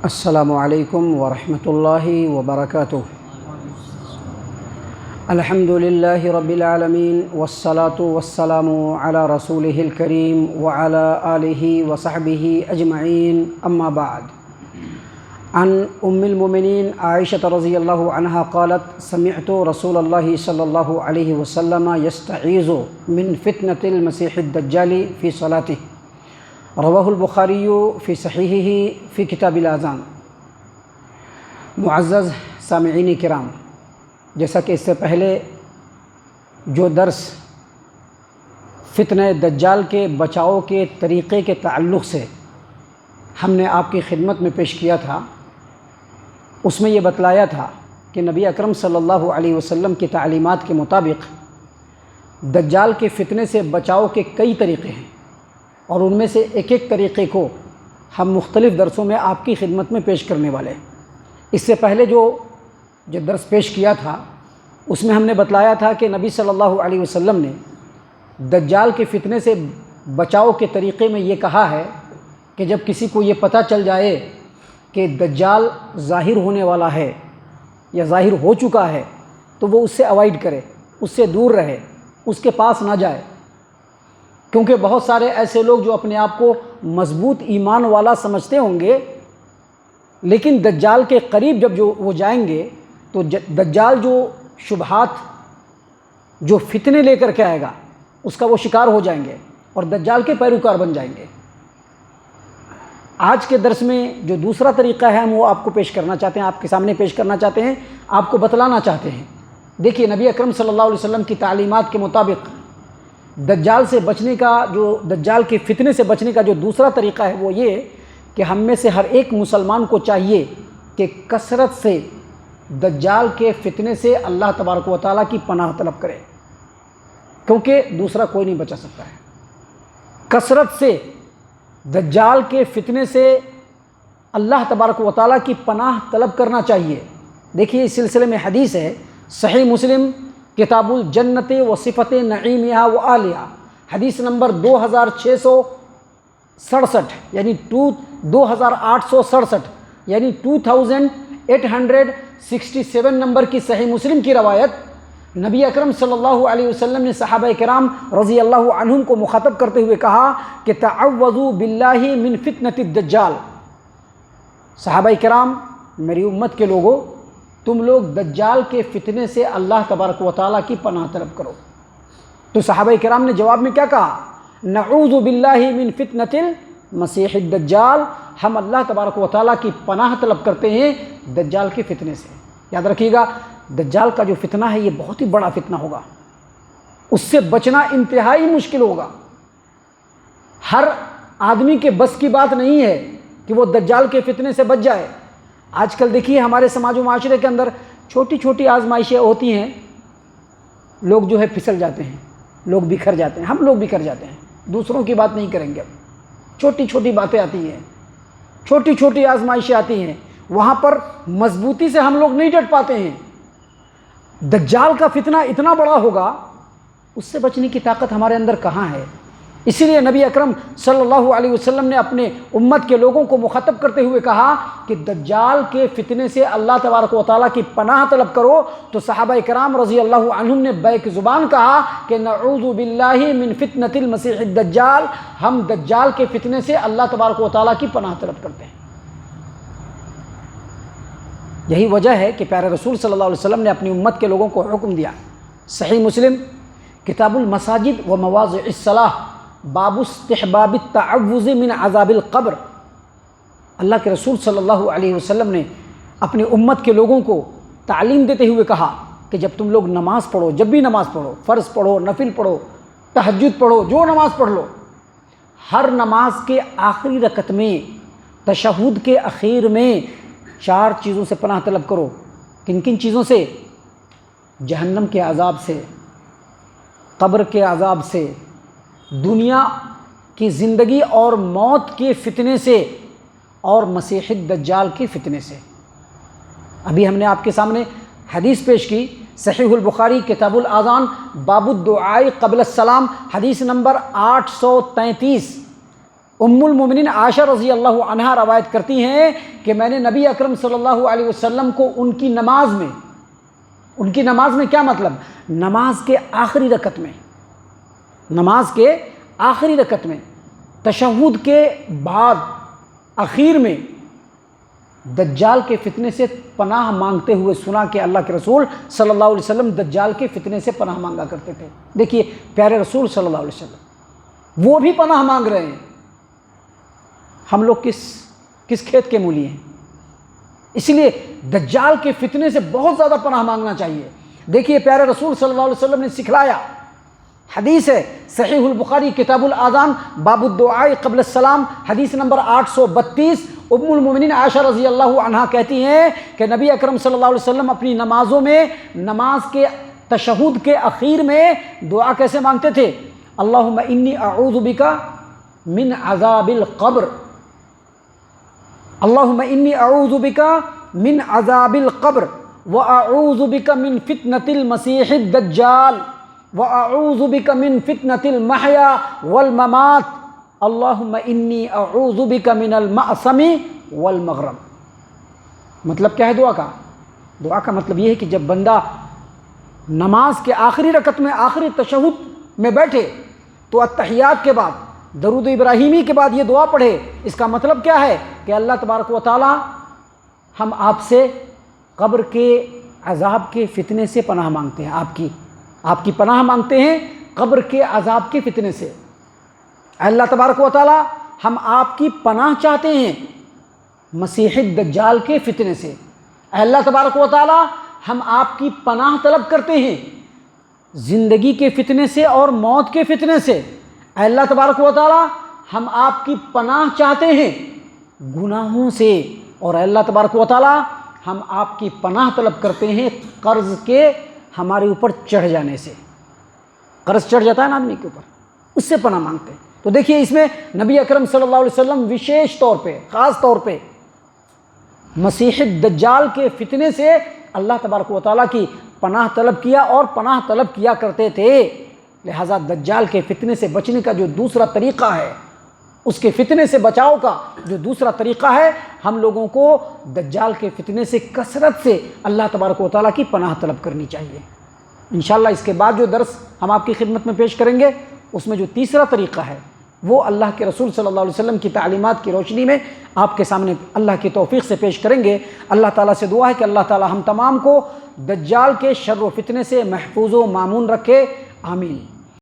السلام علیکم ورحمۃ اللہ وبرکاتہ۔ الحمد للہ رب العالمین والصلاة والسلام علی رسولہ الکریم وعلی آلہ وصحبہ اجمعین، اما بعد۔ عن ام المؤمنین عائشہ رضی اللہ عنہا قالت سمعت رسول اللہ صلی اللہ علیہ وسلم یستعیذ من فتنة المسیح الدجال فی صلاتہ، رواہ البخاری فی صحیحہ فی کتاب الاذان۔ معزز سامعین کرام، جیسا کہ اس سے پہلے جو درس فتنہ دجال کے بچاؤ کے طریقے کے تعلق سے ہم نے آپ کی خدمت میں پیش کیا تھا، اس میں یہ بتلایا تھا کہ نبی اکرم صلی اللہ علیہ وسلم کی تعلیمات کے مطابق دجال کے فتنے سے بچاؤ کے کئی طریقے ہیں، اور ان میں سے ایک ایک طریقے کو ہم مختلف درسوں میں آپ کی خدمت میں پیش کرنے والے ہیں۔ اس سے پہلے جو درس پیش کیا تھا اس میں ہم نے بتلایا تھا کہ نبی صلی اللہ علیہ وسلم نے دجال کے فتنے سے بچاؤ کے طریقے میں یہ کہا ہے کہ جب کسی کو یہ پتہ چل جائے کہ دجال ظاہر ہونے والا ہے یا ظاہر ہو چکا ہے تو وہ اس سے اوائڈ کرے، اس سے دور رہے، اس کے پاس نہ جائے، کیونکہ بہت سارے ایسے لوگ جو اپنے آپ کو مضبوط ایمان والا سمجھتے ہوں گے، لیکن دجال کے قریب جب وہ جائیں گے تو دجال جو شبہات جو فتنے لے کر کے آئے گا اس کا وہ شکار ہو جائیں گے اور دجال کے پیروکار بن جائیں گے۔ آج کے درس میں جو دوسرا طریقہ ہے ہم وہ آپ کو پیش کرنا چاہتے ہیں، آپ کے سامنے پیش کرنا چاہتے ہیں، آپ کو بتلانا چاہتے ہیں۔ دیکھیے، نبی اکرم صلی اللہ علیہ وسلم کی تعلیمات کے مطابق دجال سے بچنے کا دجال کے فتنے سے بچنے کا جو دوسرا طریقہ ہے وہ یہ کہ ہم میں سے ہر ایک مسلمان کو چاہیے کہ کثرت سے دجال کے فتنے سے اللہ تبارک و تعالیٰ کی پناہ طلب کرے، کیونکہ دوسرا کوئی نہیں بچا سکتا ہے۔ کثرت سے دجال کے فتنے سے اللہ تبارک و تعالیٰ کی پناہ طلب کرنا چاہیے۔ دیکھیے، اس سلسلے میں حدیث ہے، صحیح مسلم کتاب الجنت و صفت نعیمہا و آلہا، حدیث نمبر 2667، یعنی 2867، یعنی 2867 نمبر کی صحیح مسلم کی روایت۔ نبی اکرم صلی اللہ علیہ وسلم نے صحابہ کرام رضی اللہ عنہم کو مخاطب کرتے ہوئے کہا کہ تعوذوا باللہ من فتنة الدجال۔ صحابہ کرام، میری امت کے لوگوں، تم لوگ دجال کے فتنے سے اللہ تبارک و تعالیٰ کی پناہ طلب کرو۔ تو صحابہ کرام نے جواب میں کیا کہا؟ نعوذ باللہ من فتنة المسیح الدجال، ہم اللہ تبارک و تعالیٰ کی پناہ طلب کرتے ہیں دجال کے فتنے سے۔ یاد رکھیے گا، دجال کا جو فتنہ ہے یہ بہت ہی بڑا فتنہ ہوگا، اس سے بچنا انتہائی مشکل ہوگا۔ ہر آدمی کے بس کی بات نہیں ہے کہ وہ دجال کے فتنے سے بچ جائے۔ آج کل دیکھیے، ہمارے سماج و معاشرے کے اندر چھوٹی چھوٹی آزمائشیں ہوتی ہیں، لوگ جو ہے پھسل جاتے ہیں، لوگ بکھر جاتے ہیں، ہم لوگ بکھر جاتے ہیں۔ دوسروں کی بات نہیں کریں گے، اب چھوٹی چھوٹی باتیں آتی ہیں، چھوٹی چھوٹی آزمائشیں آتی ہیں، وہاں پر مضبوطی سے ہم لوگ نہیں ڈٹ پاتے ہیں۔ دجال کا فتنہ اتنا بڑا ہوگا، اس سے بچنے کی طاقت ہمارے اندر کہاں ہے؟ اسی لیے نبی اکرم صلی اللہ علیہ وسلم نے اپنے امت کے لوگوں کو مخاطب کرتے ہوئے کہا کہ دجال کے فتنے سے اللہ تبارک و تعالیٰ کی پناہ طلب کرو۔ تو صحابہ کرام رضی اللہ عنہم نے بیک زبان کہا کہ نعوذ باللہ من فتنة المسیح الدجال، ہم دجال کے فتنے سے اللہ تبارک و تعالیٰ کی پناہ طلب کرتے ہیں۔ یہی وجہ ہے کہ پیارے رسول صلی اللہ علیہ وسلم نے اپنی امت کے لوگوں کو حکم دیا، صحیح مسلم کتاب المساجد و مواضع الصلاۃ، باب استحباب التعوذ من عذاب القبر۔ اللہ کے رسول صلی اللہ علیہ وسلم نے اپنی امت کے لوگوں کو تعلیم دیتے ہوئے کہا کہ جب تم لوگ نماز پڑھو، جب بھی نماز پڑھو، فرض پڑھو، نفل پڑھو، تہجد پڑھو، جو نماز پڑھ لو، ہر نماز کے آخری رکعت میں، تشہد کے اخیر میں 4 چیزوں سے پناہ طلب کرو۔ کن کن چیزوں سے؟ جہنم کے عذاب سے، قبر کے عذاب سے، دنیا کی زندگی اور موت کے فتنے سے، اور مسیح الدجال کے فتنے سے۔ ابھی ہم نے آپ کے سامنے حدیث پیش کی، صحیح البخاری کتاب الاذان، باب الدعاء قبل السلام، حدیث نمبر 833۔ ام المومنین عائشہ رضی اللہ عنہا روایت کرتی ہیں کہ میں نے نبی اکرم صلی اللہ علیہ وسلم کو ان کی نماز میں کیا مطلب؟ نماز کے آخری رکعت میں تشہد کے بعد اخیر میں دجال کے فتنے سے پناہ مانگتے ہوئے سنا کہ اللہ کے رسول صلی اللہ علیہ وسلم دجال کے فتنے سے پناہ مانگا کرتے تھے۔ دیکھیے پیارے رسول صلی اللہ علیہ وسلم وہ بھی پناہ مانگ رہے ہیں، ہم لوگ کس کھیت کے مولی ہیں؟ اس لیے دجال کے فتنے سے بہت زیادہ پناہ مانگنا چاہیے۔ دیکھیے پیارے رسول صلی اللہ علیہ وسلم نے سکھلایا، حدیث ہے صحیح البخاری کتاب الاذان باب الدعاء قبل السلام، حدیث نمبر 832۔ ام المومنین عائشہ رضی اللہ عنہا کہتی ہیں کہ نبی اکرم صلی اللہ علیہ وسلم اپنی نمازوں میں نماز کے تشہد کے اخیر میں دعا کیسے مانگتے تھے؟ اللہم انی اعوذ بک من عذاب القبر، اللہم انی اعوذ بک من عذاب القبر واعوذ بک من فتنة المسیح الدجال واعوذ بک من فتنة المحیا والممات، اللہم انی اعوذ بک من المأثم والمغرم۔ مطلب کیا ہے دعا کا مطلب یہ ہے کہ جب بندہ نماز کے آخری رکعت میں آخری تشہد میں بیٹھے تو التحیات کے بعد درود ابراہیمی کے بعد یہ دعا پڑھے۔ اس کا مطلب کیا ہے کہ اللہ تبارک و تعالی ہم آپ سے قبر کے عذاب کے فتنے سے پناہ مانگتے ہیں، آپ کی پناہ مانگتے ہیں قبر کے عذاب کے فتنے سے۔ اللہ تبارک و تعالی ہم آپ کی پناہ چاہتے ہیں مسیح الدجال کے فتنے سے۔ اللہ تبارک و تعالی ہم آپ کی پناہ طلب کرتے ہیں زندگی کے فتنے سے اور موت کے فتنے سے۔ اللہ تبارک و تعالی ہم آپ کی پناہ چاہتے ہیں گناہوں سے، اور اللہ تبارک و تعالی ہم آپ کی پناہ طلب کرتے ہیں قرض کے ہمارے اوپر چڑھ جانے سے۔ قرض چڑھ جاتا ہے نا آدمی کے اوپر، اس سے پناہ مانگتے ہیں۔ تو دیکھیے اس میں نبی اکرم صلی اللہ علیہ وسلم وشیش طور پہ خاص طور پہ مسیح الدجال کے فتنے سے اللہ تبارک و تعالیٰ کی پناہ طلب کیا اور پناہ طلب کیا کرتے تھے۔ لہٰذا دجال کے فتنے سے بچنے کا جو دوسرا طریقہ ہے، اس کے فتنے سے بچاؤ کا جو دوسرا طریقہ ہے، ہم لوگوں کو دجال کے فتنے سے کثرت سے اللہ تبارک و تعالیٰ کی پناہ طلب کرنی چاہیے۔ انشاءاللہ اس کے بعد جو درس ہم آپ کی خدمت میں پیش کریں گے اس میں جو تیسرا طریقہ ہے وہ اللہ کے رسول صلی اللہ علیہ وسلم کی تعلیمات کی روشنی میں آپ کے سامنے اللہ کی توفیق سے پیش کریں گے۔ اللہ تعالیٰ سے دعا ہے کہ اللہ تعالیٰ ہم تمام کو دجال کے شر و فتنے سے محفوظ و مامون رکھے، آمین۔